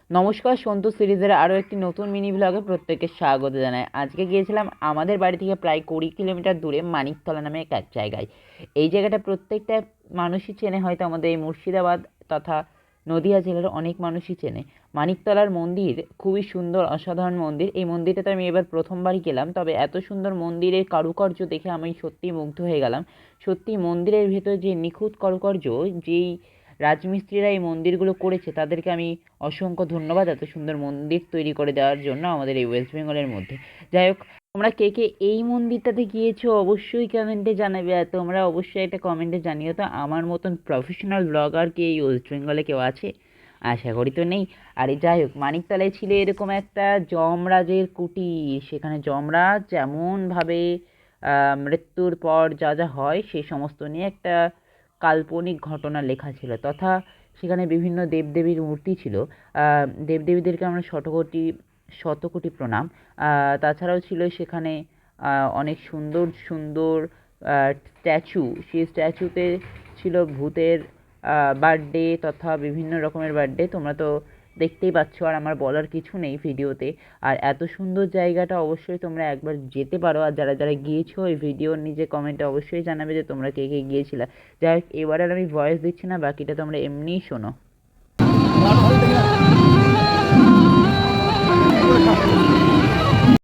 নমস্কার, সন্তু সিরিজের আরও একটি নতুন মিনি ব্লগে প্রত্যেককে স্বাগত জানাই। আজকে গিয়েছিলাম আমাদের বাড়ি থেকে প্রায় 20 কিলোমিটার দূরে মানিকতলা নামে এক জায়গায়। এই জায়গাটা প্রত্যেকটা মানুষই চেনে, হয়তো আমাদের এই মুর্শিদাবাদ তথা নদিয়া জেলার অনেক মানুষই চেনে। মানিকতলার মন্দির খুবই সুন্দর, অসাধারণ মন্দির। এই মন্দিরটাতে আমি এবার প্রথমবারই গেলাম, তবে এত সুন্দর মন্দিরের কারুকার্য দেখে আমি সত্যিই মুগ্ধ হয়ে গেলাম। সত্যি মন্দিরের ভেতর যে নিখুঁত কারুকার্য, যেই রাজমিস্ত্রিরা এই মন্দিরগুলো করেছে তাদেরকে আমি অসংখ্য ধন্যবাদ এত সুন্দর মন্দির তৈরি করে দেওয়ার জন্য আমাদের এই ওয়েস্ট বেঙ্গলের মধ্যে। যাই হোক, তোমরা কে কে এই মন্দিরটাতে গিয়েছো অবশ্যই কমেন্টে জানাবে, আর তোমরা অবশ্যই একটা কমেন্টে জানিও তো আমার মতন প্রফেশনাল ব্লগার কি এই ওয়েস্ট বেঙ্গলে কেউ আছে। আশা করি তো নেই। আর যাই হোক, মানিকতলায় ছিল এরকম একটা যমরাজের কুটির। সেখানে যমরাজ যেমনভাবে মৃত্যুর পর যা যা হয় সেই সমস্ত নিয়ে একটা কাল্পনিক ঘটনা লেখা ছিল, তথা সেখানে বিভিন্ন দেবদেবীর মূর্তি ছিল। দেবদেবীদেরকে আমরা শতকোটি শতকোটি প্রণাম। তাছাড়াও ছিল সেখানে অনেক সুন্দর সুন্দর স্ট্যাচু। সেই স্ট্যাচুতে ছিল ভূতের বার্থডে তথা বিভিন্ন রকমের বার্থডে। তোমরা তো দেখতেই পাচ্ছ, আর আমার বলার কিছু নেই ভিডিওতে। আর এত সুন্দর জায়গাটা অবশ্যই তোমরা একবার যেতে পারো। আর যারা যারা গিয়েছো এই ভিডিওর নিচে কমেন্টে অবশ্যই জানাবে যে তোমরা কে কে গিয়েছিলে। যাই হোক, এবার আর আমি ভয়েস দিচ্ছি না, বাকিটা তোমরা এমনিই শোনো।